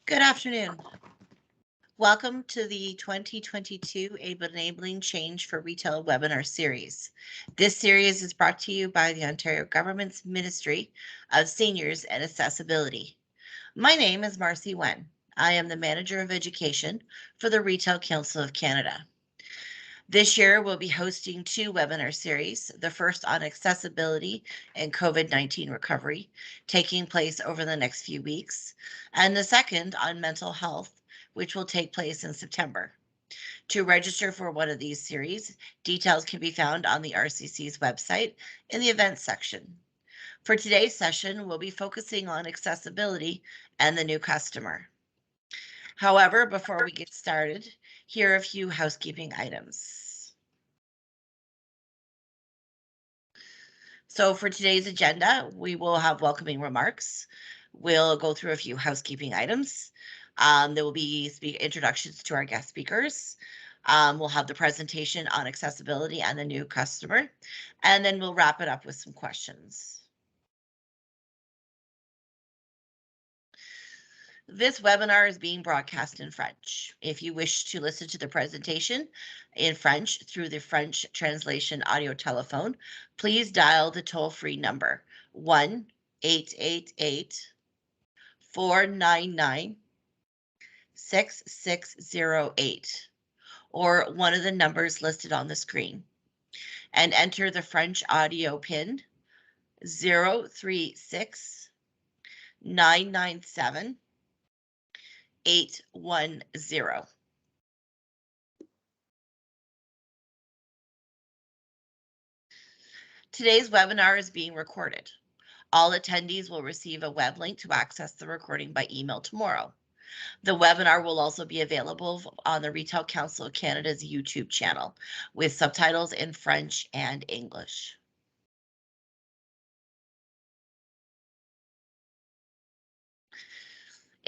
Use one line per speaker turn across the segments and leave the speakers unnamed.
Good afternoon. Welcome to the 2022 Enabling Change for Retail webinar series. This series is brought to you by the Ontario Government's Ministry of Seniors and Accessibility. My name is Marcy Wen. I am the Manager of Education for the Retail Council of Canada. This year, we'll be hosting two webinar series, the first on accessibility and COVID-19 recovery, taking place over the next few weeks, and the second on mental health, which will take place in September. To register for one of these series, details can be found on the RCC's website in the events section. For today's session, we'll be focusing on accessibility and the new customer. However, before we get started, here are a few housekeeping items. So for today's agenda, we will have welcoming remarks. We'll go through a few housekeeping items. There will be introductions to our guest speakers. We'll have the presentation on accessibility and the new customer, and then we'll wrap it up with some questions. This webinar is being broadcast in French. If you wish to listen to the presentation in French through the French translation audio telephone, please dial the toll-free number 1-888-499-6608 or one of the numbers listed on the screen and enter the French audio PIN 036 997 810. Today's webinar is being recorded. All attendees will receive a web link to access the recording by email tomorrow. The webinar will also be available on the Retail Council of Canada's YouTube channel with subtitles in French and English.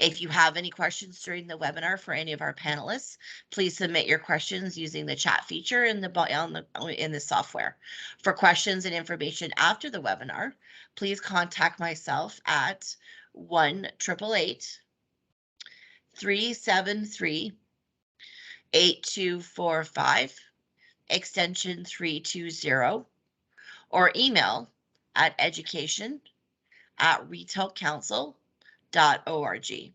If you have any questions during the webinar for any of our panelists, please submit your questions using the chat feature in the software. For questions and information after the webinar, please contact myself at 1-888-373-8245, extension 320, or email at education@retailcouncil.org.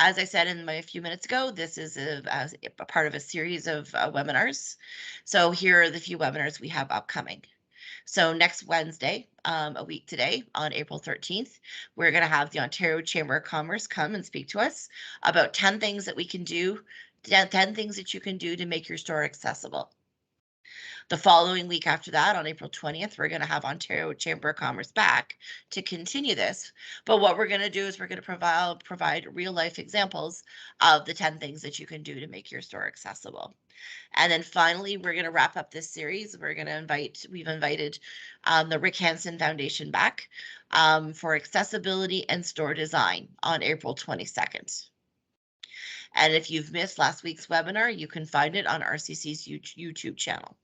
As I said a few minutes ago, this is a part of a series of webinars. So here are the few webinars we have upcoming. So next Wednesday, a week today, on April 13th, we're going to have the Ontario Chamber of Commerce come and speak to us about 10 things that we can do, 10 things that you can do to make your store accessible. The following week after that, on April 20th, we're going to have Ontario Chamber of Commerce back to continue this. But what we're going to do is we're going to provide real life examples of the 10 things that you can do to make your store accessible. And then finally, we're going to wrap up this series. We've invited the Rick Hansen Foundation back for accessibility and store design on April 22nd. And if you've missed last week's webinar, you can find it on RCC's YouTube channel.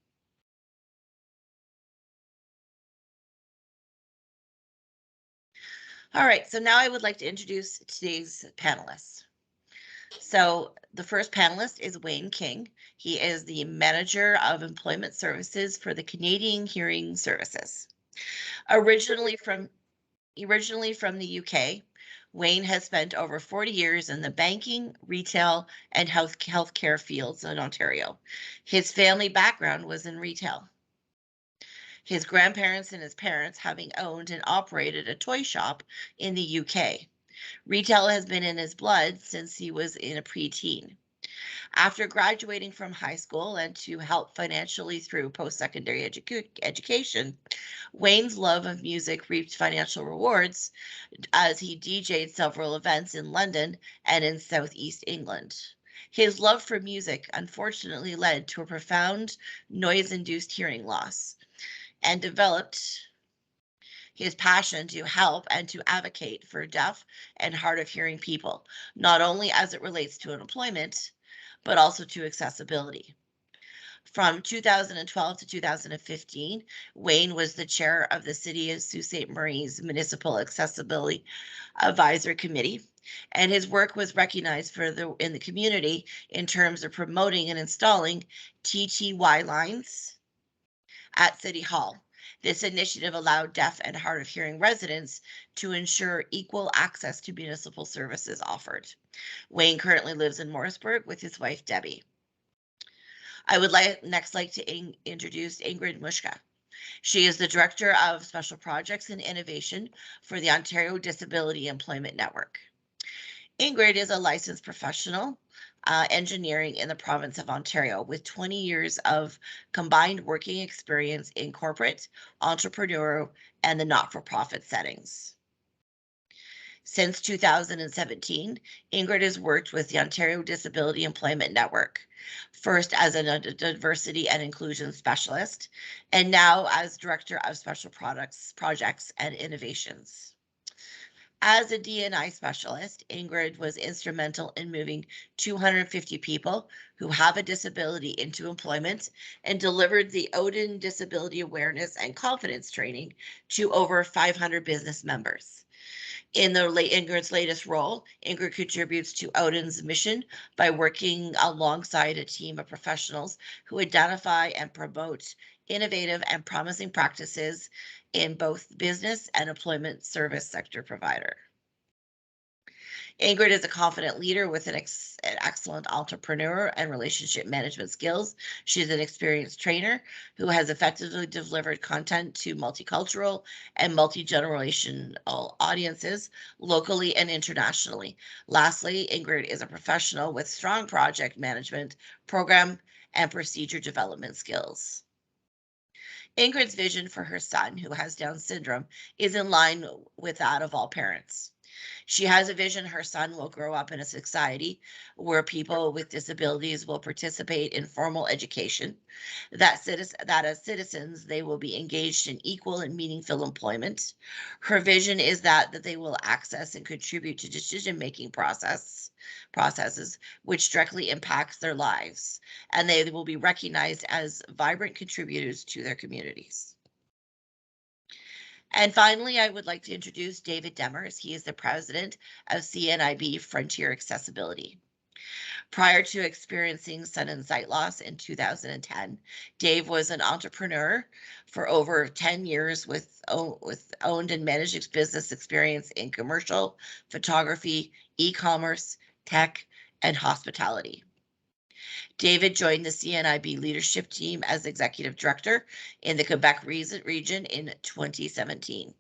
All right, so now I would like to introduce today's panelists. So the first panelist is Wayne King. He is the Manager of Employment Services for the Canadian Hearing Services. Originally from the UK, Wayne has spent over 40 years in the banking, retail, and healthcare fields in Ontario. His family background was in retail. His grandparents and his parents having owned and operated a toy shop in the UK. Retail has been in his blood since he was in a preteen. After graduating from high school and to help financially through post-secondary education, Wayne's love of music reaped financial rewards as he DJ'd several events in London and in Southeast England. His love for music unfortunately led to a profound noise-induced hearing loss, and developed his passion to help and to advocate for deaf and hard of hearing people, not only as it relates to employment, but also to accessibility. From 2012 to 2015, Wayne was the chair of the City of Sault Ste. Marie's Municipal Accessibility Advisory Committee, and his work was recognized in the community in terms of promoting and installing TTY lines at City Hall. This initiative allowed deaf and hard of hearing residents to ensure equal access to municipal services offered. Wayne currently lives in Morrisburg with his wife, Debbie. I would next like to introduce Ingrid Muschta. She is the Director of Special Projects and Innovation for the Ontario Disability Employment Network. Ingrid is a licensed professional engineering in the province of Ontario with 20 years of combined working experience in corporate, entrepreneurial, and the not-for-profit settings. Since 2017, Ingrid has worked with the Ontario Disability Employment Network, first as a diversity and inclusion specialist, and now as Director of Special Projects and Innovations. As a D&I specialist, Ingrid was instrumental in moving 250 people who have a disability into employment and delivered the Odin Disability Awareness and Confidence Training to over 500 business members. In Ingrid's latest role, Ingrid contributes to Odin's mission by working alongside a team of professionals who identify and promote innovative and promising practices in both business and employment service sector provider. Ingrid is a confident leader with an excellent entrepreneur and relationship management skills. She's an experienced trainer who has effectively delivered content to multicultural and multi-generational audiences locally and internationally. Lastly, Ingrid is a professional with strong project management, program, and procedure development skills. Ingrid's vision for her son, who has Down syndrome, is in line with that of all parents. She has a vision her son will grow up in a society where people with disabilities will participate in formal education, that as citizens they will be engaged in equal and meaningful employment. Her vision is that they will access and contribute to decision-making processes which directly impacts their lives, and they will be recognized as vibrant contributors to their communities. And finally, I would like to introduce David Demers. He is the president of Cnib Frontier Accessibility. Prior to experiencing sudden sight loss in 2010, Dave was an entrepreneur for over 10 years with owned and managed business experience in commercial, photography, e-commerce, tech, and hospitality. David joined the Cnib leadership team as executive director in the Quebec region in 2017.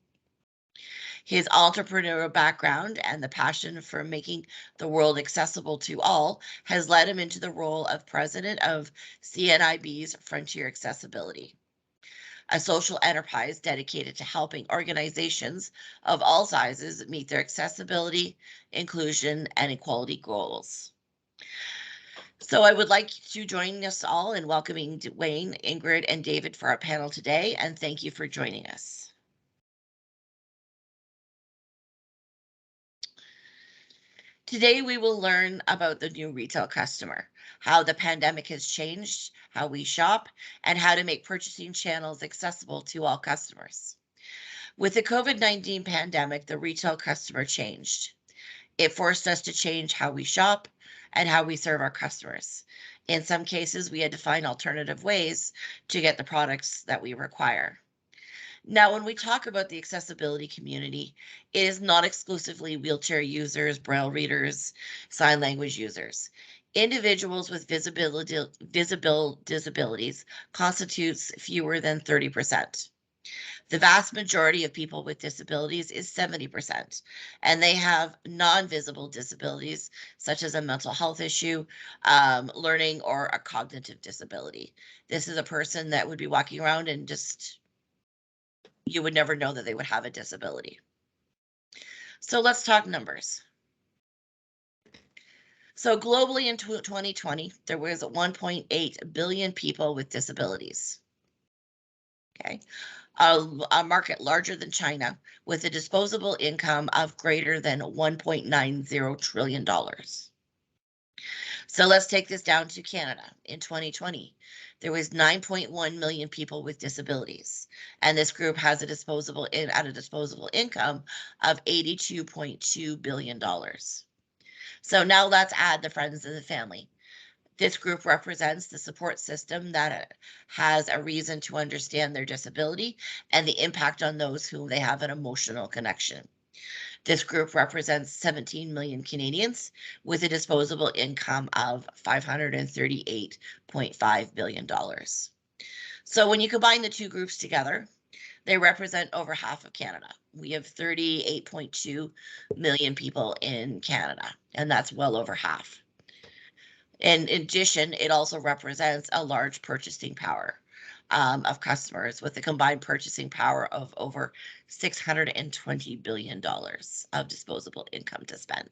His entrepreneurial background and the passion for making the world accessible to all has led him into the role of president of Cnib's Frontier Accessibility, a social enterprise dedicated to helping organizations of all sizes meet their accessibility, inclusion, and equality goals. So I would like to join us all in welcoming Wayne, Ingrid, and David for our panel today, and thank you for joining us. Today we will learn about the new retail customer, how the pandemic has changed how we shop, and how to make purchasing channels accessible to all customers. With the COVID-19 pandemic, the retail customer changed. It forced us to change how we shop and how we serve our customers. In some cases, we had to find alternative ways to get the products that we require. Now, when we talk about the accessibility community, it is not exclusively wheelchair users, braille readers, sign language users. Individuals with visible disabilities constitutes fewer than 30%. The vast majority of people with disabilities is 70%, and they have non-visible disabilities such as a mental health issue, learning, or a cognitive disability. This is a person that would be walking around and just, you would never know that they would have a disability. So let's talk numbers. So globally in 2020, there was 1.8 billion people with disabilities. Okay. A market larger than China with a disposable income of greater than $1.90 trillion. So let's take this down to Canada. In 2020, there was 9.1 million people with disabilities, and this group has a disposable income of $82.2 billion. So now let's add the friends and the family. This group represents the support system that has a reason to understand their disability and the impact on those whom they have an emotional connection. This group represents 17 million Canadians with a disposable income of $538.5 billion. So when you combine the two groups together, they represent over half of Canada. We have 38.2 million people in Canada, and that's well over half. In addition, it also represents a large purchasing power of customers with a combined purchasing power of over $620 billion of disposable income to spend.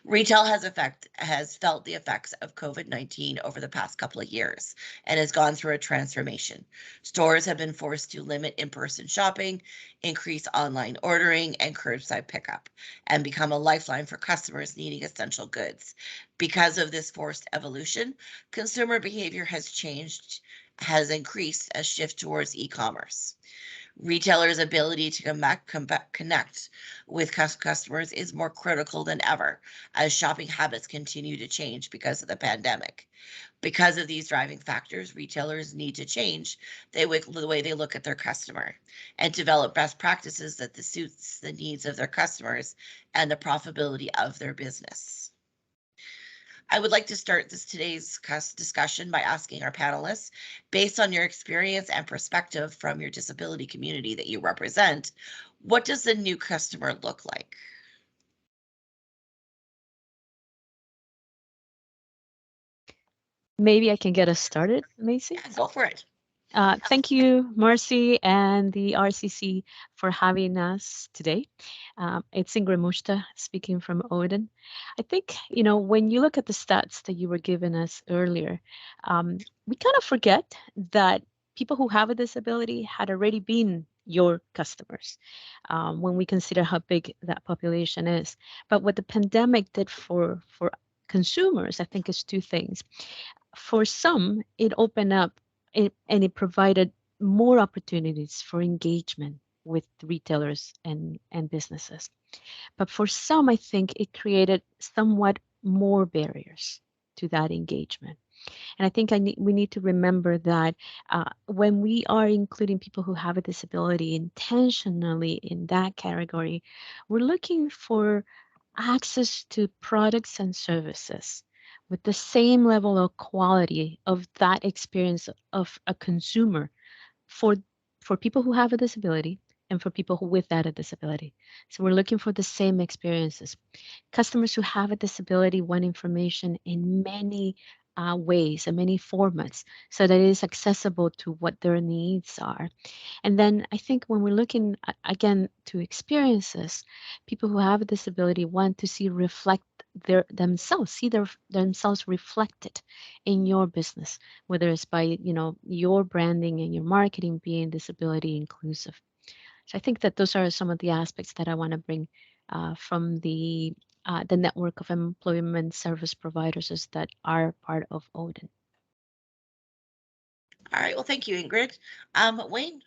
Retail has felt the effects of COVID-19 over the past couple of years and has gone through a transformation. Stores have been forced to limit in-person shopping, increase online ordering and curbside pickup, and become a lifeline for customers needing essential goods. Because of this forced evolution, consumer behavior has increased a shift towards e-commerce. Retailers' ability to connect with customers is more critical than ever as shopping habits continue to change because of the pandemic. Because of these driving factors, retailers need to change the way they look at their customer and develop best practices that suits the needs of their customers and the profitability of their business. I would like to start today's discussion by asking our panelists, based on your experience and perspective from your disability community that you represent, what does the new customer look like?
Maybe I can get us started, Macy?
Yeah, go for it.
Thank you, Marcy and the RCC for having us today. It's Ingrid Muschta speaking from Odin. I think, when you look at the stats that you were giving us earlier, we kind of forget that people who have a disability had already been your customers when we consider how big that population is. But what the pandemic did for consumers, I think, is two things. For some, it opened up and it provided more opportunities for engagement with retailers and businesses. But for some, I think it created somewhat more barriers to that engagement. And I think we need to remember that when we are including people who have a disability intentionally in that category, we're looking for access to products and services with the same level of quality of that experience of a consumer for people who have a disability and for people who without a disability. So we're looking for the same experiences. Customers who have a disability want information in many ways and many formats so that it is accessible to what their needs are. And then I think when we're looking again to experiences, people who have a disability want to see themselves reflected in your business, whether it's by your branding and your marketing being disability inclusive. So I think that those are some of the aspects that I want to bring from the network of employment service providers that are part of Odin.
All right, well, thank you, Ingrid. Wayne?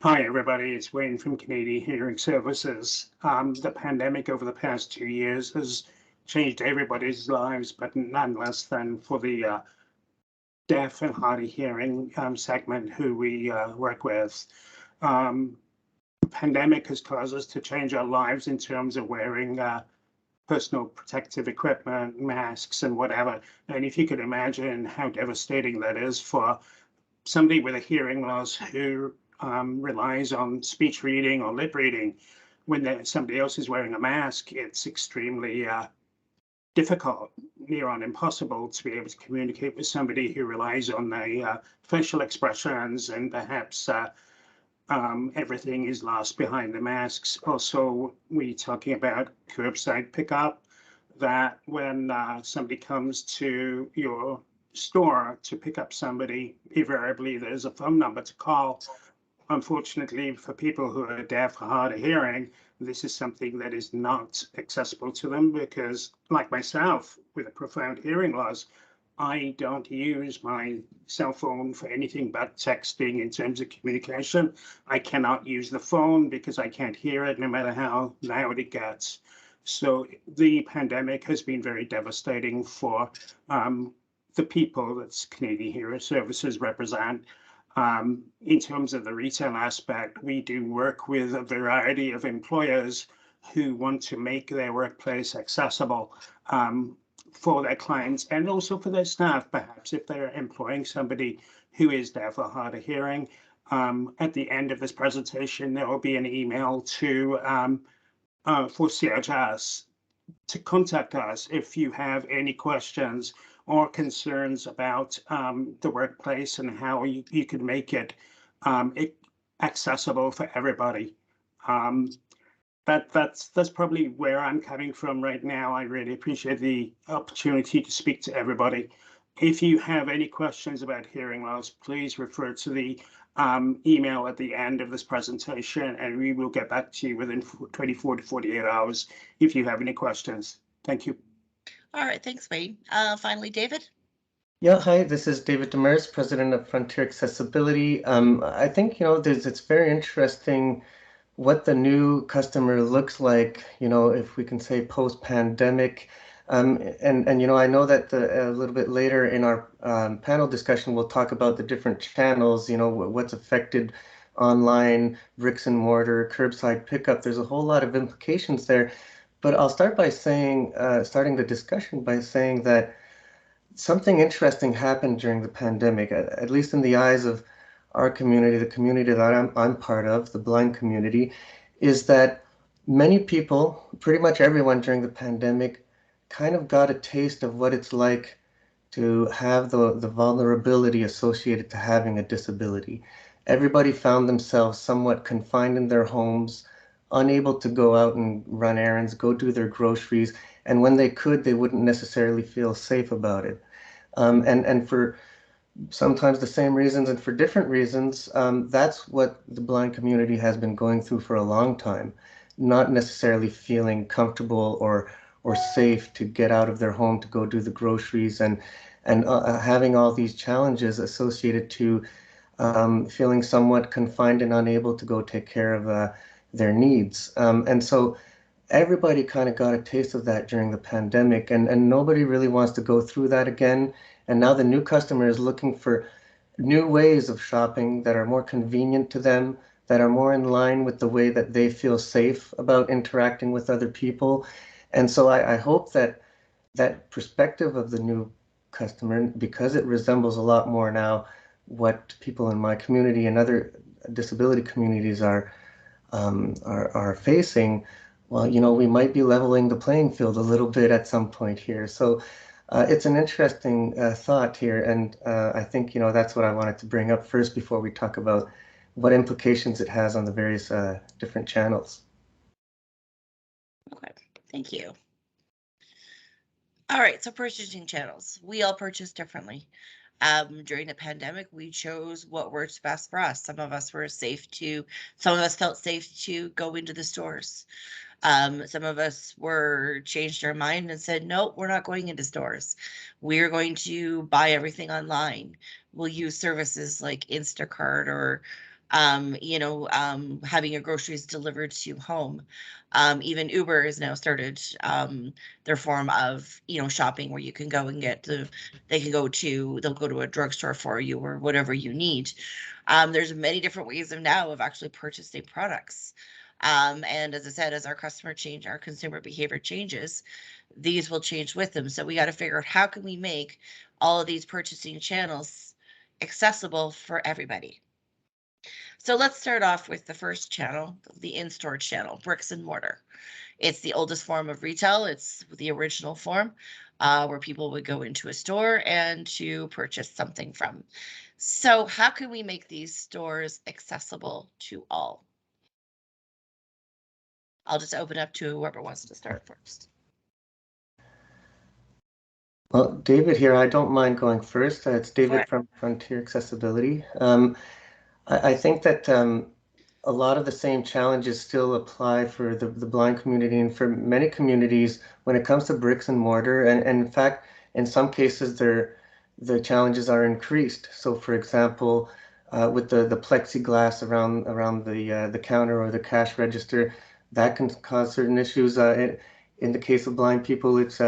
Hi, everybody. It's Wayne from Canadian Hearing Services. The pandemic over the past 2 years has changed everybody's lives, but none less than for the deaf and hard of hearing segment who we work with. The pandemic has caused us to change our lives in terms of wearing personal protective equipment, masks, and whatever. And if you could imagine how devastating that is for somebody with a hearing loss who relies on speech reading or lip reading, when somebody else is wearing a mask, it's extremely difficult, near on impossible, to be able to communicate with somebody who relies on the facial expressions, and perhaps everything is lost behind the masks. Also, we're talking about curbside pickup, that when somebody comes to your store to pick up somebody, invariably there's a phone number to call unfortunately, for people who are deaf or hard of hearing, this is something that is not accessible to them because, like myself, with a profound hearing loss, I don't use my cell phone for anything but texting in terms of communication. I cannot use the phone because I can't hear it no matter how loud it gets. So the pandemic has been very devastating for the people that Canadian Hearing Services represent. In terms of the retail aspect, we do work with a variety of employers who want to make their workplace accessible for their clients and also for their staff, perhaps if they're employing somebody who is deaf or hard of hearing. At the end of this presentation, there will be an email to for CHS to contact us if you have any questions or concerns about the workplace and how you can make it accessible for everybody. That's probably where I'm coming from right now. I really appreciate the opportunity to speak to everybody. If you have any questions about hearing loss, please refer to the email at the end of this presentation, and we will get back to you within 24 to 48 hours if you have any questions. Thank you.
All right, thanks, Wayne. Finally, David.
Yeah, hi, this is David Demers, President of Frontier Accessibility. I think, it's very interesting what the new customer looks like, if we can say post-pandemic. And I know that a little bit later in our panel discussion, we'll talk about the different channels, what's affected online, bricks and mortar, curbside pickup. There's a whole lot of implications there. But I'll start by saying, starting the discussion by saying that something interesting happened during the pandemic, at least in the eyes of our community, the community that I'm part of, the blind community, is that many people, pretty much everyone during the pandemic, kind of got a taste of what it's like to have the vulnerability associated to having a disability. Everybody found themselves somewhat confined in their homes, unable to go out and run errands, go do their groceries, and when they could, they wouldn't necessarily feel safe about it. And for sometimes the same reasons and for different reasons, that's what the blind community has been going through for a long time, not necessarily feeling comfortable or safe to get out of their home to go do the groceries and having all these challenges associated to feeling somewhat confined and unable to go take care of their needs. And so everybody kind of got a taste of that during the pandemic, and nobody really wants to go through that again. And now the new customer is looking for new ways of shopping that are more convenient to them, that are more in line with the way that they feel safe about interacting with other people. And so I hope that that perspective of the new customer, because it resembles a lot more now what people in my community and other disability communities are facing, well, we might be leveling the playing field a little bit at some point here. So it's an interesting thought here, and I think that's what I wanted to bring up first before we talk about what implications it has on the various different channels.
Okay, thank you. All right, so purchasing channels. We all purchase differently. During the pandemic, we chose what works best for us. Some of us felt safe to go into the stores. Some of us changed our mind and said, no, we're not going into stores. We're going to buy everything online. We'll use services like Instacart or, having your groceries delivered to home. Even Uber has now started their form of, shopping where you can go and they'll go to a drugstore for you or whatever you need. There's many different ways of actually purchasing products. And as I said, as our consumer behavior changes, these will change with them. So we got to figure out how can we make all of these purchasing channels accessible for everybody. So let's start off with the first channel, the in-store channel, bricks and mortar. It's the oldest form of retail. It's the original form where people would go into a store and to purchase something from. So how can we make these stores accessible to all? I'll just open up to whoever wants to start first.
Well, David here, I don't mind going first. It's David from Frontier Accessibility. I think that a lot of the same challenges still apply for the blind community and for many communities when it comes to bricks and mortar. And in fact, in some cases, the challenges are increased. So, for example, with the plexiglass around the counter or the cash register, that can cause certain issues. In the case of blind people, it's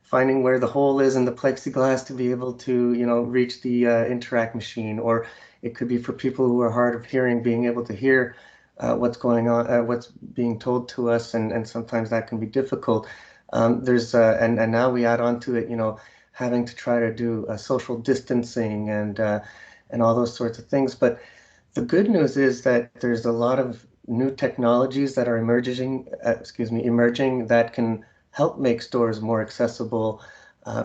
finding where the hole is in the plexiglass to be able to, reach the Interact machine, or it could be for people who are hard of hearing, being able to hear what's going on, what's being told to us, and sometimes that can be difficult. And now we add on to it, having to try to do social distancing and all those sorts of things. But the good news is that there's a lot of new technologies that are emerging that can help make stores more accessible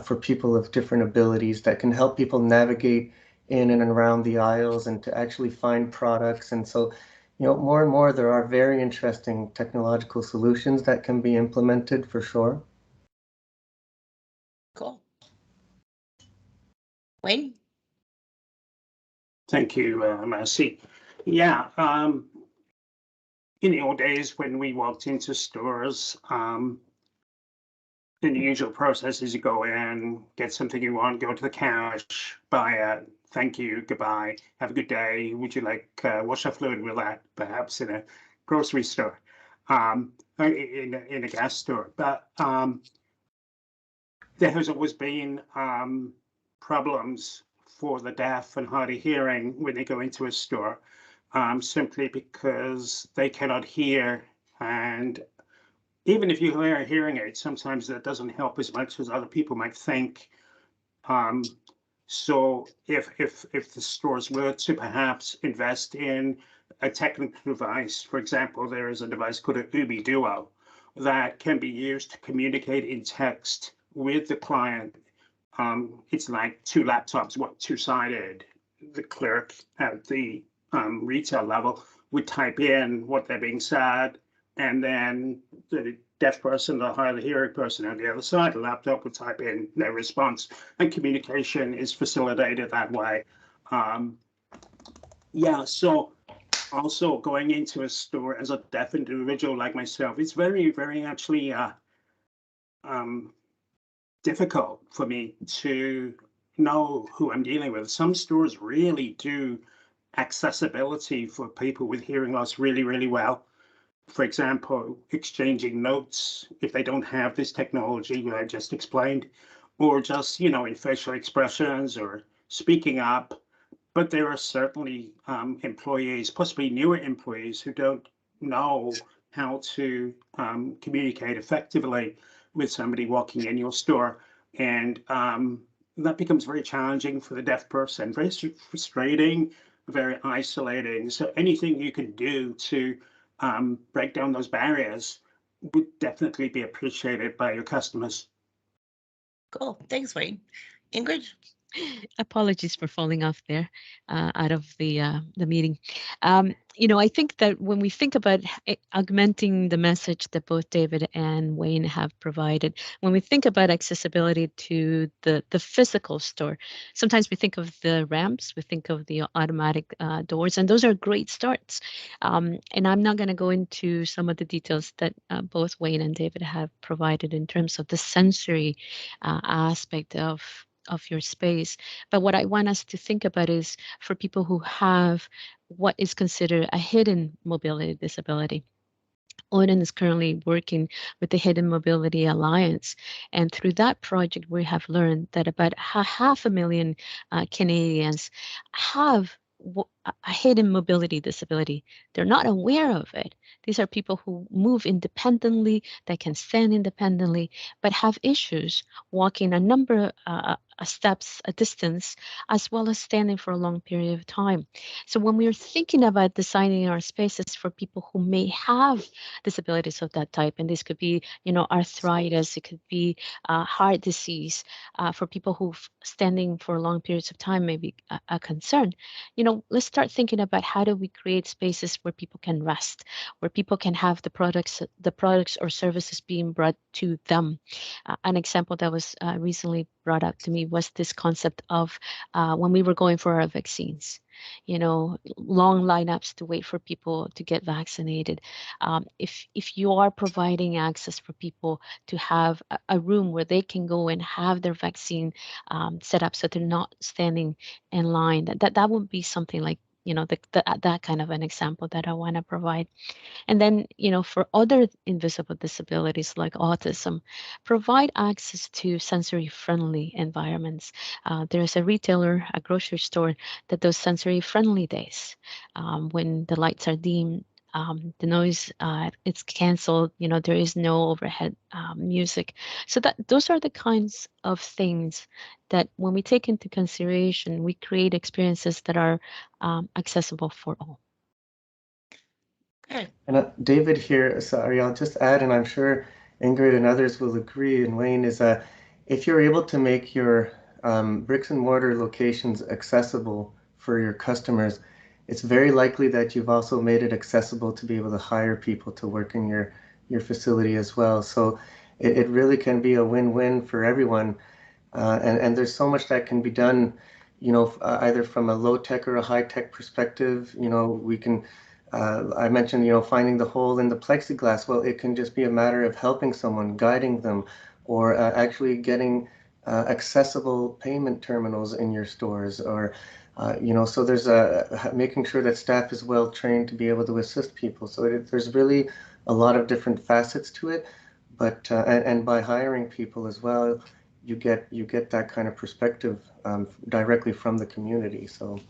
for people of different abilities, that can help people navigate in and around the aisles and to actually find products. And so, more and more there are very interesting technological solutions that can be implemented for sure.
Cool. Wayne?
Thank you, Marcy. Yeah, in the old days when we walked into stores, the usual process is you go in, get something you want, go to the cash, buy it, thank you, goodbye, have a good day. Would you like washer fluid with that? Perhaps in a grocery store, in a gas store. But there has always been problems for the deaf and hard of hearing when they go into a store, simply because they cannot hear. And even if you wear a hearing aid, sometimes that doesn't help as much as other people might think. So if the stores were to perhaps invest in a technical device, for example, there is a device called an Ubi Duo that can be used to communicate in text with the client. It's like two laptops, two-sided. The clerk at the retail level would type in what they're being said, and then the deaf person, the hard of hearing person on the other side, the laptop would type in their response, and communication is facilitated that way. Yeah, so also going into a store as a deaf individual like myself, it's very, very actually difficult for me to know who I'm dealing with. Some stores really do accessibility for people with hearing loss really, really well. For example, exchanging notes if they don't have this technology that I just explained, or just, in facial expressions or speaking up. But there are certainly employees, possibly newer employees, who don't know how to communicate effectively with somebody walking in your store. And that becomes very challenging for the deaf person, very frustrating, very isolating. So anything you can do to break down those barriers would definitely be appreciated by your customers.
Cool. Thanks, Wayne. Ingrid?
Apologies for falling off there out of the meeting. I think that when we think about augmenting the message that both David and Wayne have provided, when we think about accessibility to the physical store, sometimes we think of the ramps, we think of the automatic doors, and those are great starts. And I'm not going to go into some of the details that both Wayne and David have provided in terms of the sensory aspect of your space. But what I want us to think about is for people who have what is considered a hidden mobility disability. Odin is currently working with the Hidden Mobility Alliance. And through that project, we have learned that about 500,000 Canadians have a hidden mobility disability. They're not aware of it. These are people who move independently, that can stand independently, but have issues walking a number of steps, a distance, as well as standing for a long period of time. So when we're thinking about designing our spaces for people who may have disabilities of that type, and this could be, arthritis, it could be heart disease, for people who standing for long periods of time may be a concern. Let's start thinking about how do we create spaces where people can rest, where people can have the products or services being brought to them. An example that was recently brought up to me was this concept of when we were going for our vaccines, long lineups to wait for people to get vaccinated. If you are providing access for people to have a room where they can go and have their vaccine set up so they're not standing in line, that would be something like, that kind of an example that I want to provide. And then, for other invisible disabilities like autism, provide access to sensory-friendly environments. There's a retailer, a grocery store, that does sensory-friendly days. When the lights are dim, the noise it's canceled. There is no overhead music. So those are the kinds of things that, when we take into consideration, we create experiences that are accessible for all.
Okay.
And David here, sorry, I'll just add, and I'm sure Ingrid and others will agree, and Wayne, is if you're able to make your bricks and mortar locations accessible for your customers, it's very likely that you've also made it accessible to be able to hire people to work in your facility as well. So it really can be a win-win for everyone. And there's so much that can be done, either from a low-tech or a high-tech perspective. We can, I mentioned, finding the hole in the plexiglass. Well, it can just be a matter of helping someone, guiding them, or actually getting accessible payment terminals in your stores, or so there's making sure that staff is well trained to be able to assist people. So there's really a lot of different facets to it, but and by hiring people as well, you get that kind of perspective directly from the community. So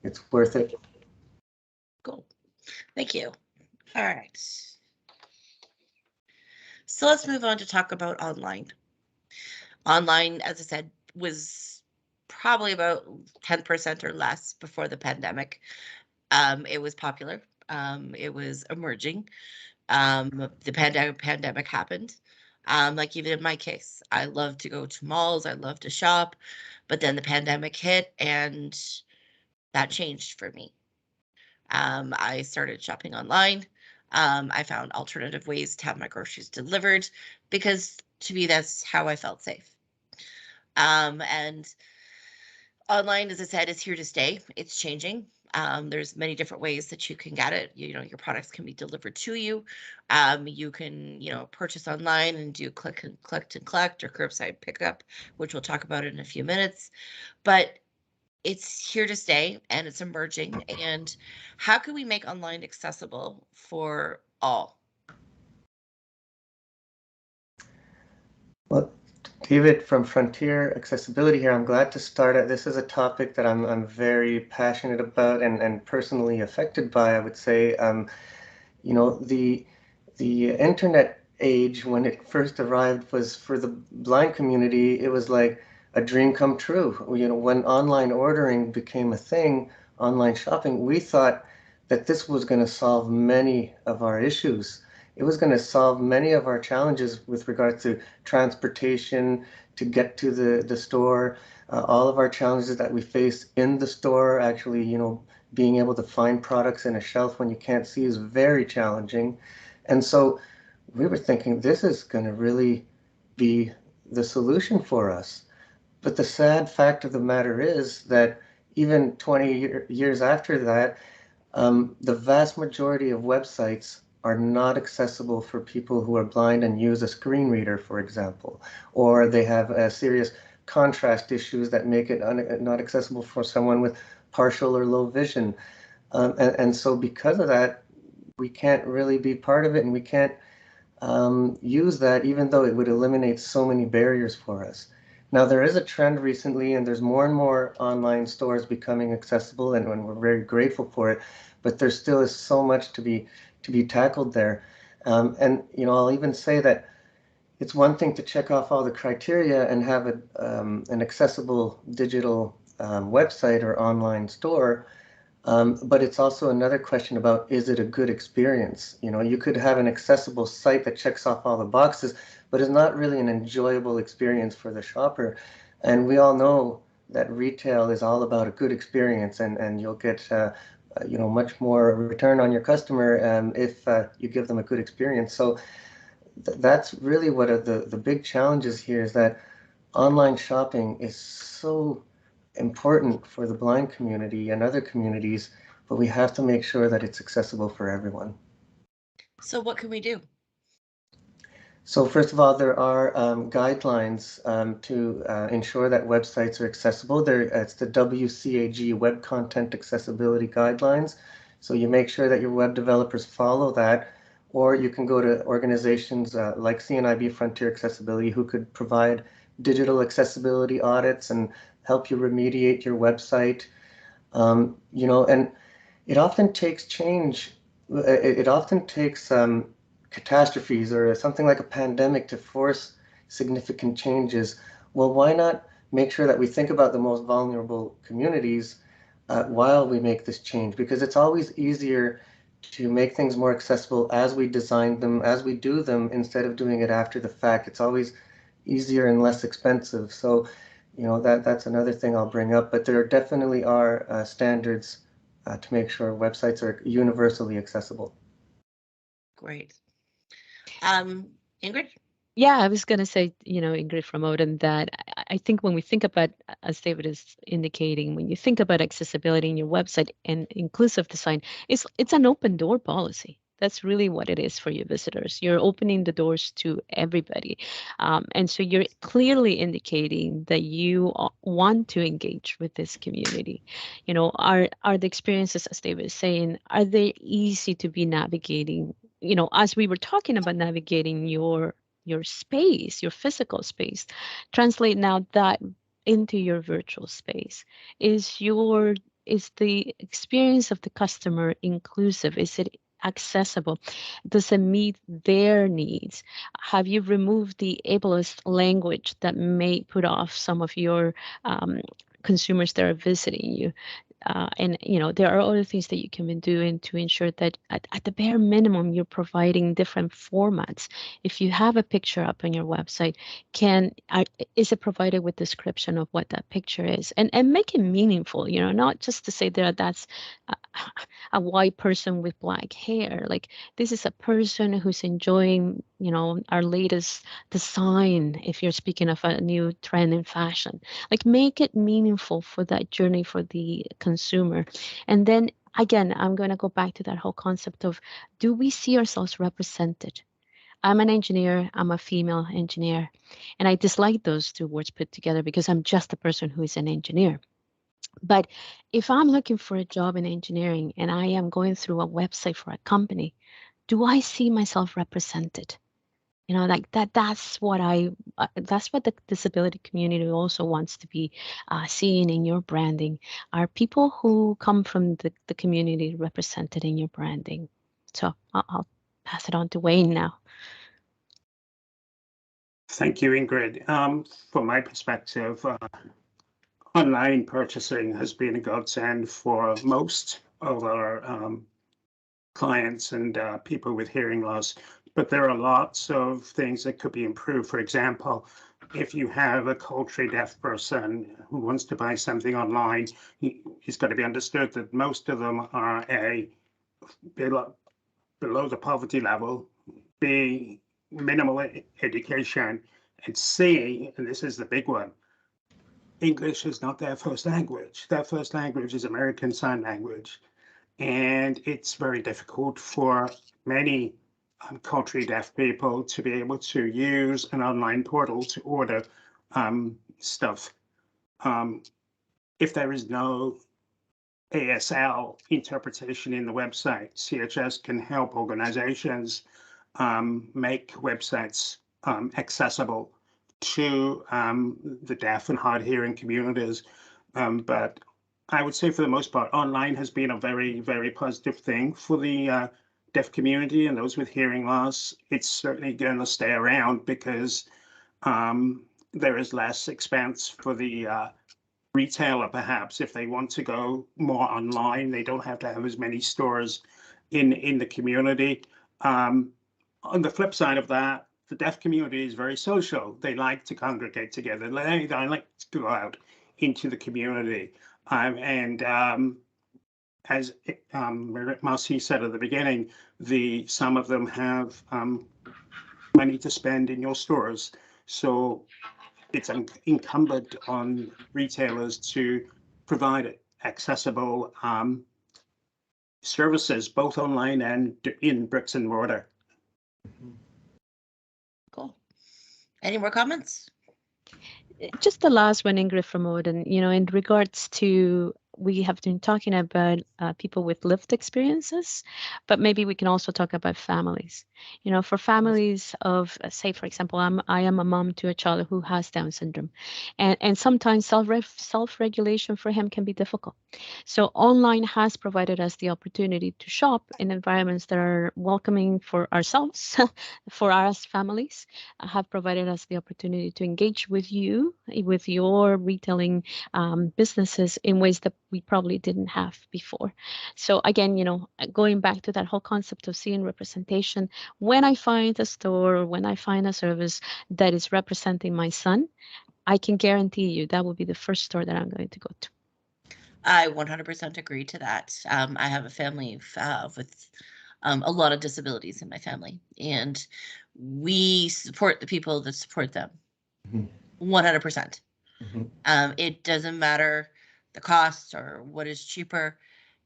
it's worth it.
Cool. Thank you. All right. So let's move on to talk about online. Online, as I said, was probably about 10% or less before the pandemic. It was popular. It was emerging. The pandemic happened. Like even in my case, I love to go to malls. I love to shop, but then the pandemic hit and that changed for me. I started shopping online. I found alternative ways to have my groceries delivered because to me, that's how I felt safe. And online, as I said, is here to stay. It's changing. There's many different ways that you can get it. Your products can be delivered to you. You can, purchase online and do click and collect or curbside pickup, which we'll talk about in a few minutes. But it's here to stay and it's emerging. And how can we make online accessible for all?
Well, David from Frontier Accessibility here. I'm glad to start it. This is a topic that I'm very passionate about and personally affected by, I would say. The internet age, when it first arrived, was for the blind community, it was like a dream come true. When online ordering became a thing, online shopping, we thought that this was going to solve many of our issues. It was going to solve many of our challenges with regard to transportation, to get to the store, all of our challenges that we face in the store. Actually, being able to find products in a shelf when you can't see is very challenging. And so we were thinking this is going to really be the solution for us. But the sad fact of the matter is that even 20 years after that, the vast majority of websites are not accessible for people who are blind and use a screen reader, for example, or they have serious contrast issues that make it not accessible for someone with partial or low vision. And so because of that, we can't really be part of it, and we can't use that, even though it would eliminate so many barriers for us. Now, there is a trend recently, and there's more and more online stores becoming accessible, and we're very grateful for it, but there still is so much to be tackled there. And I'll even say that it's one thing to check off all the criteria and have an accessible digital website or online store, but it's also another question about, is it a good experience? You could have an accessible site that checks off all the boxes, but is not really an enjoyable experience for the shopper. And we all know that retail is all about a good experience, and you'll get much more return on your customer if you give them a good experience. So that's really what are the big challenges here, is that online shopping is so important for the blind community and other communities, but we have to make sure that it's accessible for everyone.
So what can we do?
So first of all, there are guidelines to ensure that websites are accessible. It's the WCAG Web Content Accessibility Guidelines. So you make sure that your web developers follow that, or you can go to organizations like Cnib Frontier Accessibility, who could provide digital accessibility audits and help you remediate your website. You know, and it often takes change. It often takes catastrophes or something like a pandemic to force significant changes. Well, why not make sure that we think about the most vulnerable communities while we make this change? Because it's always easier to make things more accessible as we design them, as we do them, instead of doing it after the fact. It's always easier and less expensive. So, you know, that's another thing I'll bring up. But there definitely are standards to make sure websites are universally accessible.
Great. Ingrid?
Yeah, I was going to say, Ingrid from Odin, that I think when we think about, as David is indicating, when you think about accessibility in your website and inclusive design, it's an open door policy. That's really what it is for your visitors. You're opening the doors to everybody. And so you're clearly indicating that you want to engage with this community. Are the experiences, as David is saying, are they easy to be navigating? As we were talking about navigating your space, your physical space, translate now that into your virtual space. Is the experience of the customer inclusive? Is it accessible? Does it meet their needs? Have you removed the ableist language that may put off some of your consumers that are visiting you? And there are other things that you can be doing to ensure that at the bare minimum you're providing different formats. If you have a picture up on your website, is it provided with description of what that picture is, and make it meaningful, not just to say that's a white person with black hair. Like, this is a person who's enjoying our latest design. If you're speaking of a new trend in fashion, like, make it meaningful for that journey for the consumer. And then again, I'm going to go back to that whole concept of, do we see ourselves represented? I'm an engineer, I'm a female engineer, and I dislike those two words put together because I'm just a person who is an engineer. But if I'm looking for a job in engineering and I am going through a website for a company, do I see myself represented? Like that's what the disability community also wants to be seen in your branding. Are people who come from the community represented in your branding? So I'll pass it on to Wayne now.
Thank you, Ingrid. From my perspective, online purchasing has been a godsend for most of our clients and people with hearing loss, but there are lots of things that could be improved. For example, if you have a culturally deaf person who wants to buy something online, it's got to be understood that most of them are below the poverty level, B, minimal education, and C, and this is the big one, English is not their first language. Their first language is American Sign Language. And it's very difficult for many culturally deaf people to be able to use an online portal to order stuff. If there is no ASL interpretation in the website, CHS can help organizations make websites accessible to the deaf and hard hearing communities. But I would say for the most part, online has been a very, very positive thing for the deaf community and those with hearing loss. It's certainly going to stay around because there is less expense for the retailer, perhaps, if they want to go more online. They don't have to have as many stores in the community. On the flip side of that, the deaf community is very social. They like to congregate together. They like to go out into the community. As Marcy said at the beginning, some of them have money to spend in your stores. So it's incumbent on retailers to provide accessible services, both online and in bricks and mortar.
Cool. Any more comments?
Just the last one, Ingrid from Odin, in regards to, we have been talking about people with lived experiences, but maybe we can also talk about families. For families of, say, for example, I am a mom to a child who has Down syndrome, and sometimes self-regulation for him can be difficult. So online has provided us the opportunity to shop in environments that are welcoming for ourselves, for us families, have provided us the opportunity to engage with you, with your retailing businesses in ways that we probably didn't have before. So again, going back to that whole concept of seeing representation, when I find a store or when I find a service that is representing my son, I can guarantee you that will be the first store that I'm going to go to.
I 100% agree to that. I have a family with a lot of disabilities in my family, and we support the people that support them. 100%. It doesn't matter the cost or what is cheaper.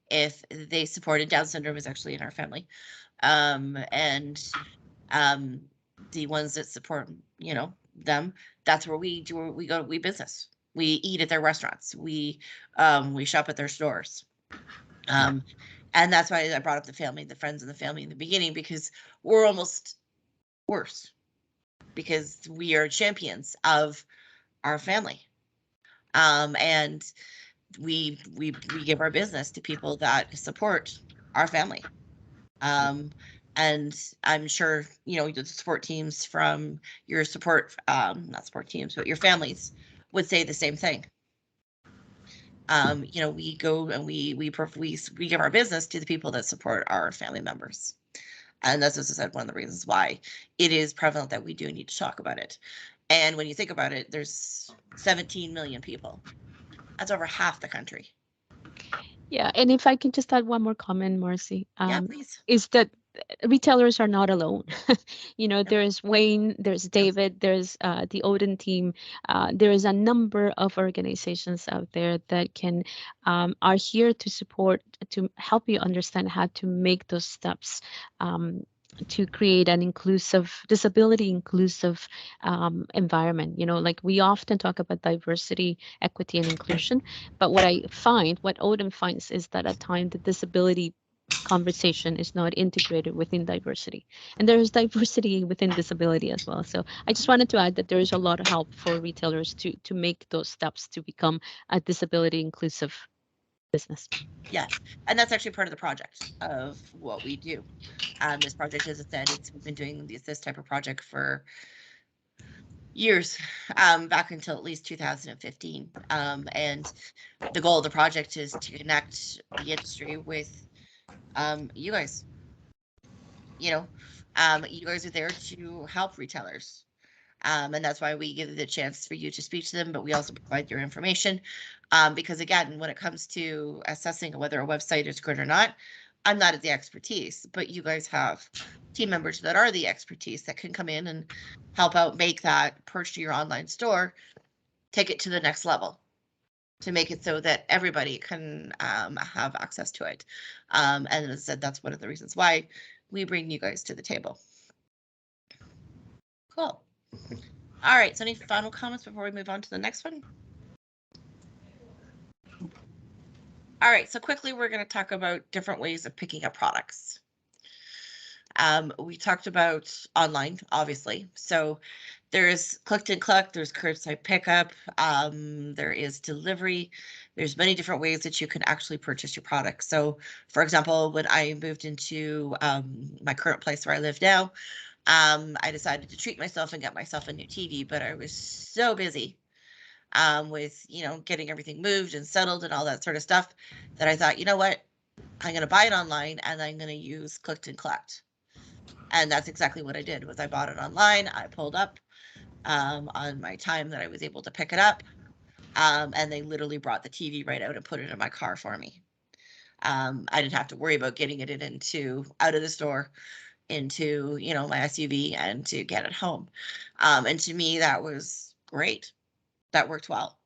If they supported, Down syndrome is actually in our family, and the ones that support, them, that's where we go, we business. We eat at their restaurants. We shop at their stores. And that's why I brought up the family, the friends and the family in the beginning, because we're almost worse, because we are champions of our family. And we give our business to people that support our family. And I'm sure, the support teams from your support, not support teams, but your families would say the same thing. We go and we give our business to the people that support our family members. And that's, as I said, one of the reasons why it is prevalent that we do need to talk about it. And when you think about it, there's 17 million people. That's over half the country.
Yeah, and if I can just add one more comment, Marcy,
Yeah, please.
is that retailers are not alone. There's Wayne, there's David, there's the Odin team. There is a number of organizations out there that are here to support, to help you understand how to make those steps to create an inclusive, disability inclusive environment. Like we often talk about diversity, equity, and inclusion, but what Odin finds is that at times the disability conversation is not integrated within diversity, and there is diversity within disability as well. So I just wanted to add that there is a lot of help for retailers to make those steps to become a disability inclusive business.
Yes, and that's actually part of the project of what we do. This project, as I said, we've been doing this type of project for years, back until at least 2015. And the goal of the project is to connect the industry with you guys. You guys are there to help retailers. And that's why we give the chance for you to speak to them, but we also provide your information. Because again, when it comes to assessing whether a website is good or not, I'm not at the expertise, but you guys have team members that are the expertise that can come in and help out, make that purchase to your online store, take it to the next level, to make it so that everybody can have access to it. And as I said, that's one of the reasons why we bring you guys to the table. Cool. All right, so any final comments before we move on to the next one? All right, so quickly, we're going to talk about different ways of picking up products. We talked about online, obviously. So there's click and collect, there's curbside pickup, there is delivery. There's many different ways that you can actually purchase your products. So for example, when I moved into my current place where I live now, I decided to treat myself and get myself a new TV, but I was so busy with, getting everything moved and settled and all that sort of stuff that I thought, you know what, I'm going to buy it online and I'm going to use click and collect. And that's exactly what I did. Was I bought it online. I pulled up on my time that I was able to pick it up. And they literally brought the TV right out and put it in my car for me. I didn't have to worry about getting it out of the store into, my SUV and to get it home. And to me, that was great. That worked well.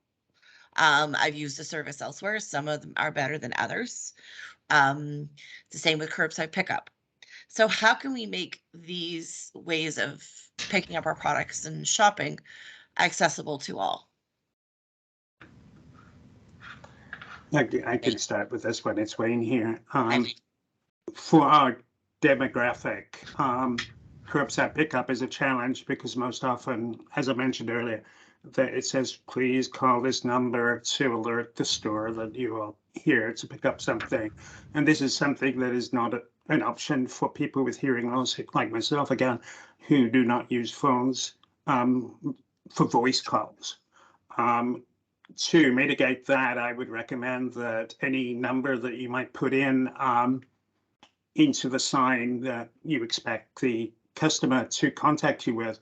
I've used the service elsewhere. Some of them are better than others. The same with curbside pickup. So how can we make these ways of picking up our products and shopping accessible to all?
I can start with this one. It's Wayne here.
I
For our demographic, curbside pickup is a challenge because most often, as I mentioned earlier, that it says, please call this number to alert the store that you are here to pick up something. And this is something that is not an option for people with hearing loss, like myself, again, who do not use phones for voice calls. To mitigate that, I would recommend that any number that you might put in into the sign that you expect the customer to contact you with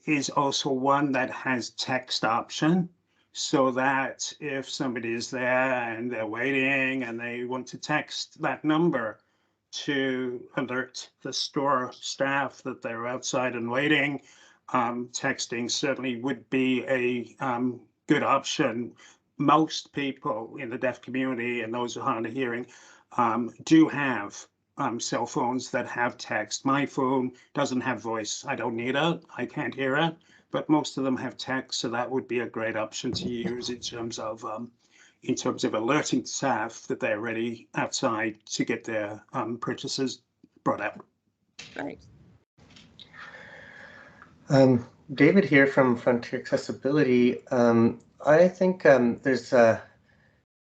is also one that has text option, so that if somebody is there and they're waiting and they want to text that number to alert the store staff that they're outside and waiting, texting certainly would be a good option. Most people in the deaf community and those who are hard of hearing do have cell phones that have text. My phone doesn't have voice. I don't need it. I can't hear it. But most of them have text, so that would be a great option to use in terms of alerting staff that they're ready outside to get their purchases brought out.
Right.
David here from Frontier Accessibility. I think there's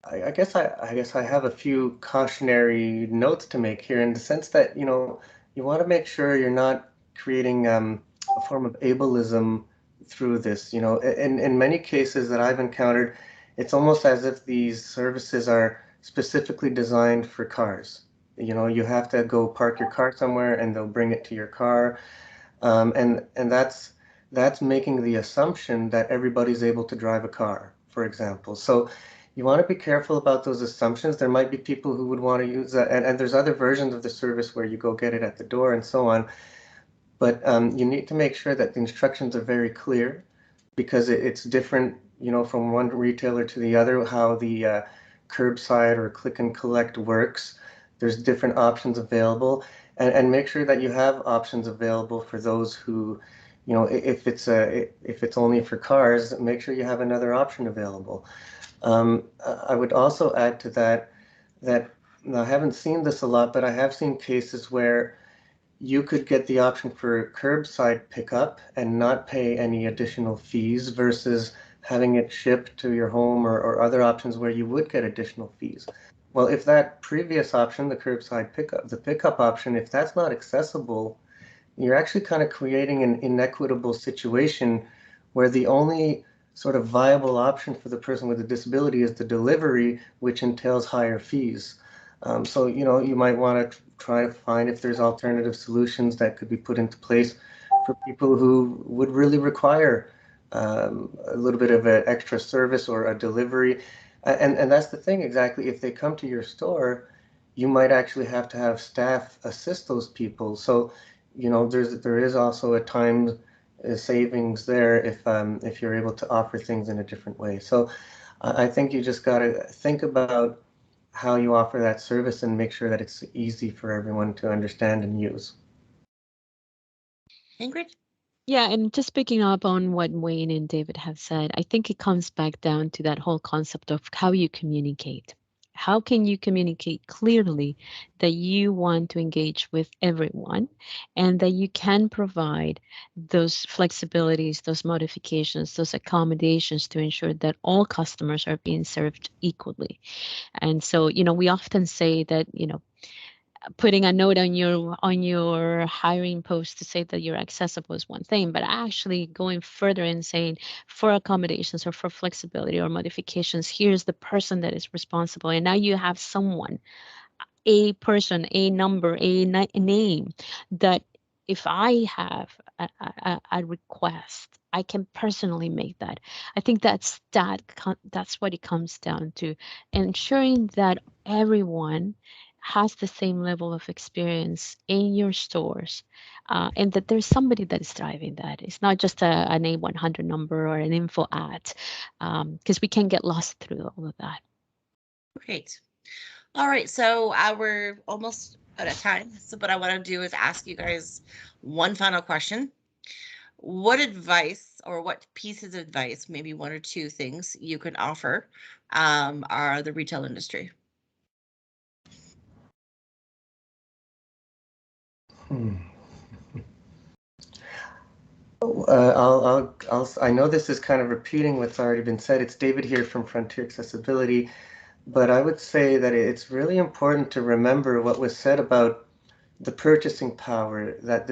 I guess I have a few cautionary notes to make here, in the sense that, you know, you want to make sure you're not creating a form of ableism through this. You know, in many cases that I've encountered, it's almost as if these services are specifically designed for cars. You know, you have to go park your car somewhere and they'll bring it to your car, and that's making the assumption that everybody's able to drive a car, for example. So you want to be careful about those assumptions. There might be people who would want to use that, and there's other versions of the service where you go get it at the door and so on. But you need to make sure that the instructions are very clear, because it's different, you know, from one retailer to the other, how the curbside or click and collect works. There's different options available, and make sure that you have options available for those who, you know, if it's only for cars, make sure you have another option available. I would also add to that I haven't seen this a lot, but I have seen cases where you could get the option for curbside pickup and not pay any additional fees, versus having it shipped to your home, or other options where you would get additional fees. Well, if that previous option, the curbside pickup, the pickup option, if that's not accessible, you're actually kind of creating an inequitable situation where the only sort of viable option for the person with a disability is the delivery, which entails higher fees. So, you know, you might want to try to find if there's alternative solutions that could be put into place for people who would really require a little bit of an extra service or a delivery. And that's the thing, exactly. If they come to your store, you might actually have to have staff assist those people. So, you know, there is also a time savings there if you're able to offer things in a different way. So I think you just got to think about how you offer that service and make sure that it's easy for everyone to understand and use.
Ingrid?
Yeah, and just picking up on what Wayne and David have said, I think it comes back down to that whole concept of how you communicate. How can you communicate clearly that you want to engage with everyone, and that you can provide those flexibilities, those modifications, those accommodations to ensure that all customers are being served equally? And so, you know, we often say that, you know, putting a note on your hiring post to say that you're accessible is one thing, but actually going further and saying, for accommodations or for flexibility or modifications, here's the person that is responsible. And now you have someone, a person, a number, a name, that if I have a request, I can personally make that. I think that's what it comes down to, ensuring that everyone has the same level of experience in your stores, and that there's somebody that is driving that. It's not just an A100 number or an info ad, because we can get lost through all of that.
Great. All right, so we're almost out of time. So what I want to do is ask you guys one final question. What advice or what pieces of advice, maybe one or two things you can offer are the retail industry?
I know this is kind of repeating what's already been said. It's David here from Frontier Accessibility, but I would say that it's really important to remember what was said about the purchasing power that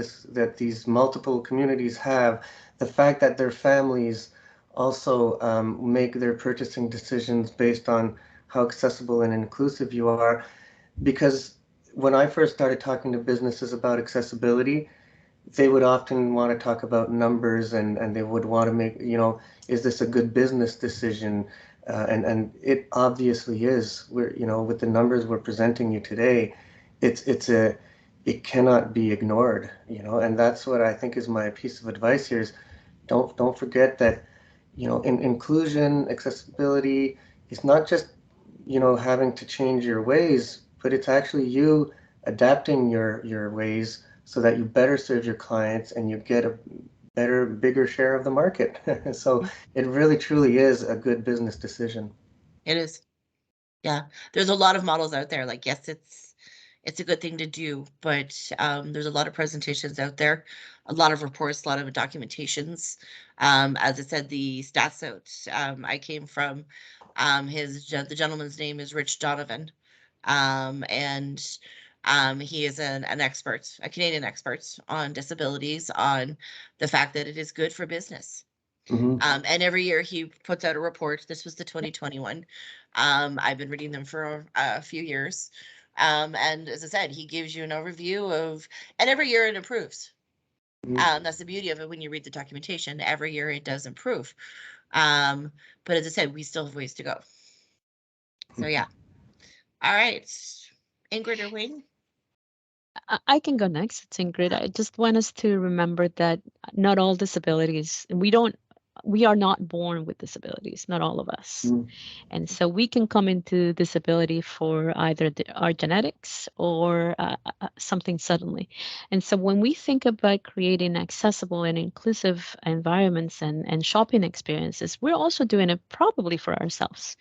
these multiple communities have, the fact that their families also make their purchasing decisions based on how accessible and inclusive you are. Because when I first started talking to businesses about accessibility, they would often want to talk about numbers, and they would want to make, is this a good business decision? And it obviously is. We're, with the numbers we're presenting you today, it cannot be ignored, and that's what I think is my piece of advice here is don't forget that, inclusion, accessibility is not just, having to change your ways, but it's actually you adapting your ways so that you better serve your clients and you get a better, bigger share of the market. So it really, truly is a good business decision.
It is. Yeah, there's a lot of models out there. Like, yes, it's a good thing to do, but there's a lot of presentations out there, a lot of reports, a lot of documentations. As I said, the stats out I came from, the gentleman's name is Rich Donovan, and he is an expert, a Canadian expert on disabilities, on the fact that it is good for business.
Mm-hmm.
And every year he puts out a report. This was the 2021. I've been reading them for a few years. And as I said, he gives you an overview of, and every year it improves.
Mm-hmm.
That's the beauty of it when you read the documentation. Every year it does improve. But as I said, we still have ways to go. So yeah. All right. Ingrid or Wayne?
I can go next. It's Ingrid. I just want us to remember that not all disabilities, we are not born with disabilities, not all of us.
Mm-hmm.
And so we can come into disability for either our genetics or something suddenly. And so when we think about creating accessible and inclusive environments and shopping experiences, we're also doing it probably for ourselves,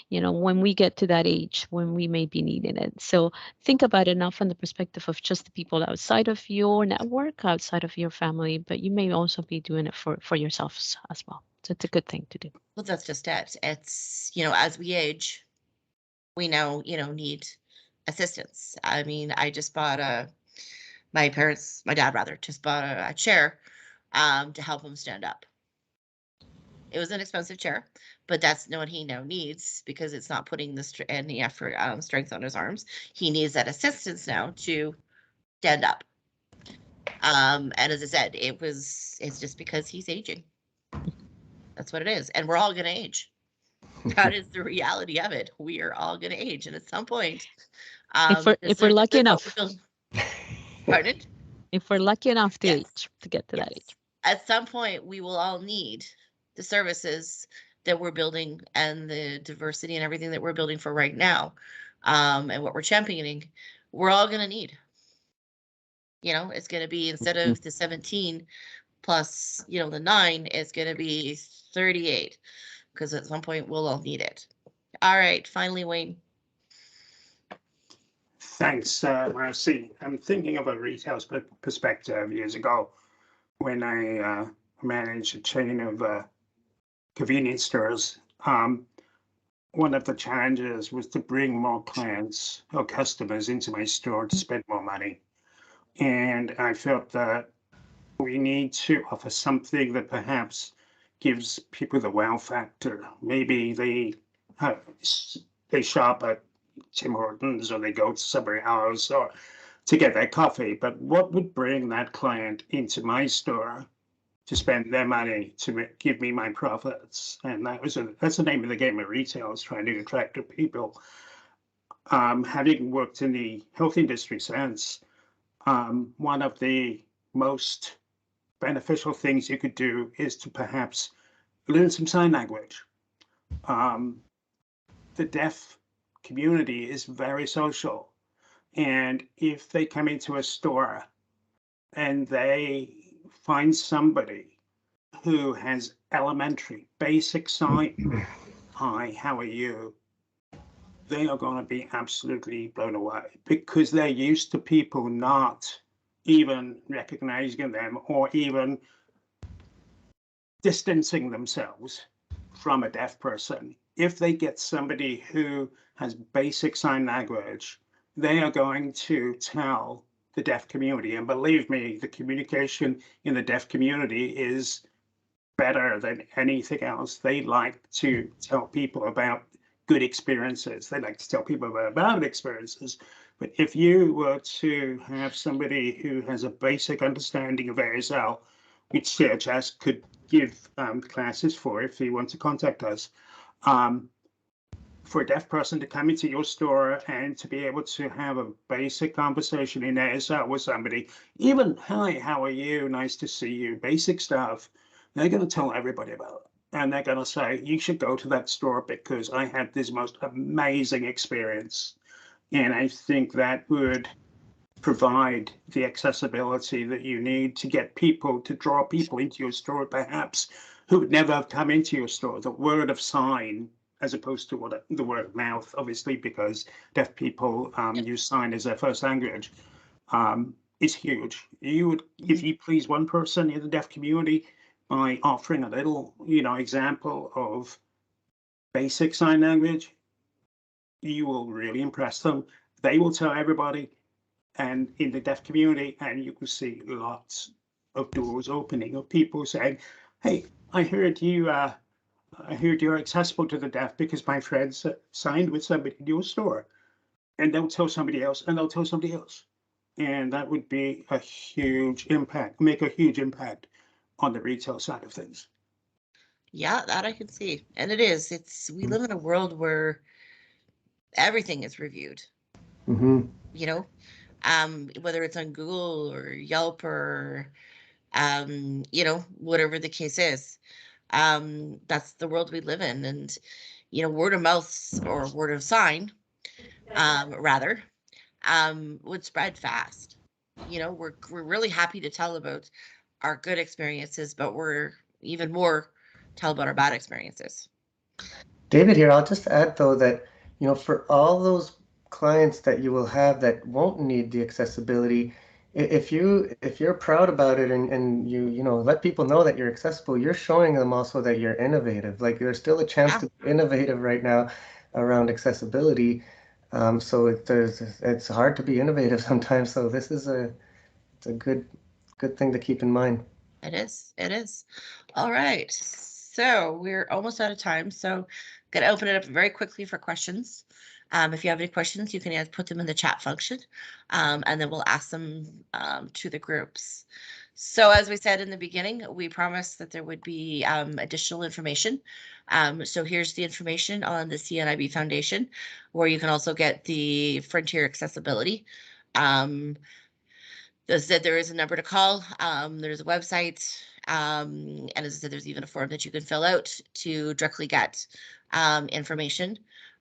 when we get to that age when we may be needing it. So think about it not from the perspective of just the people outside of your network, outside of your family, but you may also be doing it for yourselves as well. So it's a good thing to do.
Well, that's just it. It's, as we age, we now, need assistance. I mean, I just bought my dad rather, just bought a chair to help him stand up. It was an expensive chair, but that's what he now needs because it's not putting any effort, strength on his arms. He needs that assistance now to stand up. And as I said, it's just because he's aging. That's what it is. And we're all going to age. That is the reality of it. We are all going to age. And at some point,
if we're lucky enough.
Pardon?
If we're lucky enough to
Yes.
age, to get to that age.
At some point, we will all need the services that we're building and the diversity and everything that we're building for right now, and what we're championing. We're all going to need. It's going to be, instead of the 17 plus, the 9, it's going to be 38, because at some point we'll all need it. All right, finally, Wayne.
Thanks, Marcy. I'm thinking of a retail perspective years ago when I managed a chain of convenience stores. One of the challenges was to bring more clients or customers into my store to spend more money. And I felt that we need to offer something that perhaps gives people the wow factor. Maybe they shop at Tim Hortons or they go to somewhere else or to get their coffee. But what would bring that client into my store to spend their money to give me my profits? And that's the name of the game of retail, is trying to attract people. Having worked in the health industry since, one of the most beneficial things you could do is to perhaps learn some sign language. The deaf community is very social. And if they come into a store and they find somebody who has elementary, basic sign, hi, how are you? They are going to be absolutely blown away because they're used to people not even recognizing them or even distancing themselves from a deaf person. If they get somebody who has basic sign language, they are going to tell the deaf community. And believe me, the communication in the deaf community is better than anything else. They like to tell people about good experiences. They like to tell people about bad experiences. But if you were to have somebody who has a basic understanding of ASL, which CHS could give classes for if you want to contact us, for a deaf person to come into your store and to be able to have a basic conversation in ASL with somebody, even, hi, how are you? Nice to see you, basic stuff, they're going to tell everybody about it. And they're going to say, you should go to that store because I had this most amazing experience. And I think that would provide the accessibility that you need to get people, to draw people into your store, perhaps, who would never have come into your store. The word of sign, as opposed to what the word of mouth, obviously, because deaf people use sign as their first language, is huge. You would, if you please one person in the deaf community by offering a little, example of basic sign language, you will really impress them. They will tell everybody, and in the deaf community, and you will see lots of doors opening of people saying, hey, I heard you're accessible to the deaf because my friends signed with somebody in your store. And they'll tell somebody else, and they'll tell somebody else. And that would be a huge impact, make a huge impact on the retail side of things.
Yeah, that I can see. And it is. We live in a world where everything is reviewed.
Mm-hmm.
Whether it's on Google or Yelp or whatever the case is. That's the world we live in. And word of mouth or word of sign, rather, would spread fast. We're really happy to tell about our good experiences, but we're even more tell about our bad experiences.
David here, I'll just add though that, for all those clients that you will have that won't need the accessibility, if you're proud about it and you let people know that you're accessible, you're showing them also that you're innovative. Like there's still a chance to be innovative right now around accessibility. So it's hard to be innovative sometimes. So this is it's a good thing to keep in mind.
It is. All right. So we're almost out of time. So I'm going to open it up very quickly for questions. If you have any questions, you can put them in the chat function, and then we'll ask them to the groups. So as we said in the beginning, we promised that there would be additional information. So here's the information on the Cnib Foundation, where you can also get the Frontier Accessibility. As I said, there is a number to call. There's a website, and as I said, there's even a form that you can fill out to directly get information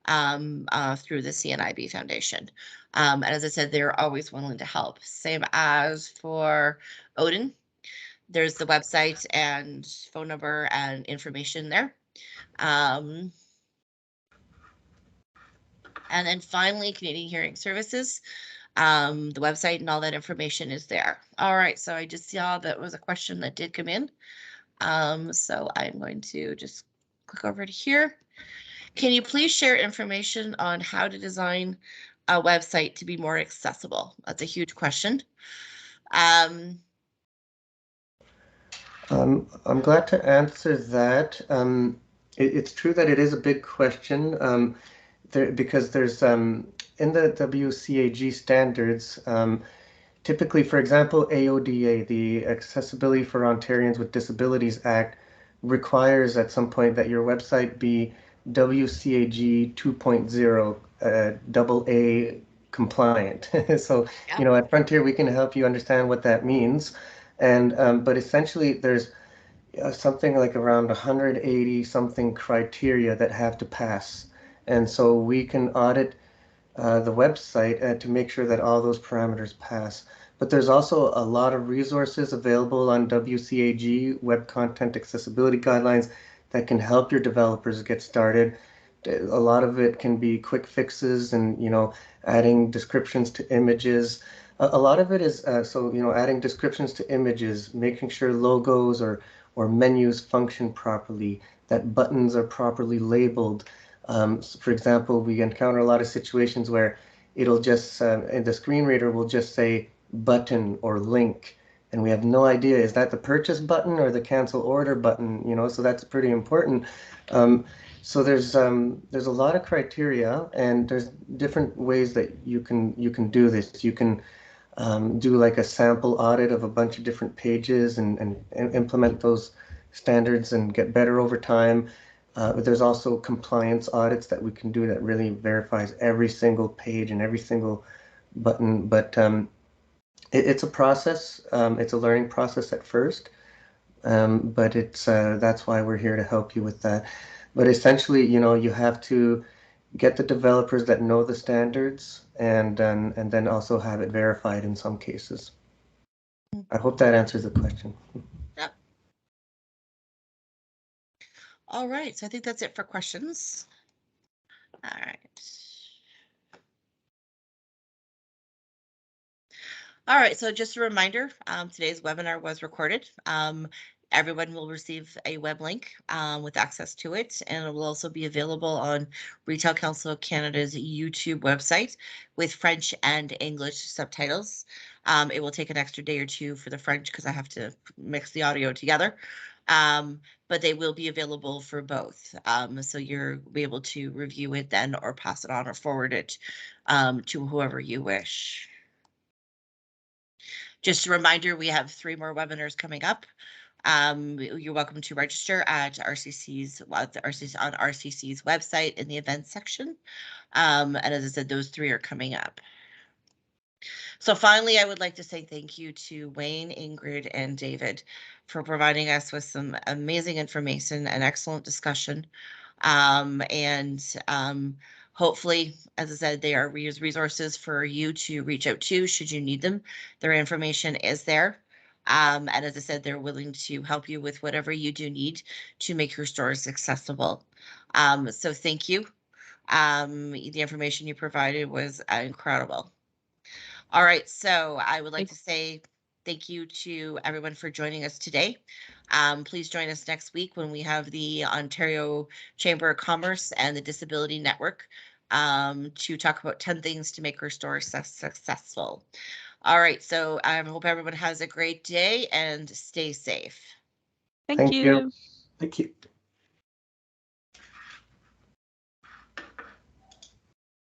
through the Cnib Foundation. And as I said, they're always willing to help. Same as for Odin. There's the website and phone number and information there. And then finally, Canadian Hearing Services. The website and all that information is there. All right, so I just saw that was a question that did come in. So I'm going to just click over to here. Can you please share information on how to design a website to be more accessible? That's a huge question.
I'm glad to answer that. It's true that it is a big question because there's in the WCAG standards, typically, for example, AODA, the Accessibility for Ontarians with Disabilities Act, requires at some point that your website be WCAG 2.0 AA compliant. So,
Yeah.
you know, at Frontier, we can help you understand what that means. And but essentially, there's something like around 180 something criteria that have to pass. And so we can audit the website to make sure that all those parameters pass. But there's also a lot of resources available on WCAG, Web Content Accessibility Guidelines, that can help your developers get started. A lot of it can be quick fixes and, you know, adding descriptions to images. A lot of it is, so, you know, adding descriptions to images, making sure logos or menus function properly, that buttons are properly labeled. So for example, we encounter a lot of situations where it'll just, and the screen reader will just say button or link, and we have no idea, is that the purchase button or the cancel order button, you know, so that's pretty important. So there's a lot of criteria, and there's different ways that you can do this. You can do like a sample audit of a bunch of different pages and implement those standards and get better over time. But there's also compliance audits that we can do that really verifies every single page and every single button. But it's a process. It's a learning process at first. But it's that's why we're here to help you with that. But essentially, you know, you have to get the developers that know the standards and then also have it verified in some cases. I hope that answers the question.
Yep. All right, so I think that's it for questions. All right. All right, so just a reminder, today's webinar was recorded. Everyone will receive a web link with access to it, and it will also be available on Retail Council of Canada's YouTube website with French and English subtitles. It will take an extra day or two for the French because I have to mix the audio together, but they will be available for both. So you'll be able to review it then or pass it on or forward it to whoever you wish. Just a reminder, we have 3 more webinars coming up. You're welcome to register at RCC's on RCC's website in the events section. And as I said, those 3 are coming up. So finally, I would like to say thank you to Wayne, Ingrid, and David for providing us with some amazing information and excellent discussion. Hopefully, as I said, they are resources for you to reach out to should you need them. Their information is there. And as I said, they're willing to help you with whatever you do need to make your stores accessible. So thank you. The information you provided was incredible. All right, so I would like to say thank you to everyone for joining us today. Please join us next week when we have the Ontario Chamber of Commerce and the Disability Network to talk about 10 things to make your store successful. All right, so I hope everyone has a great day and stay safe.
Thank you.
Thank you.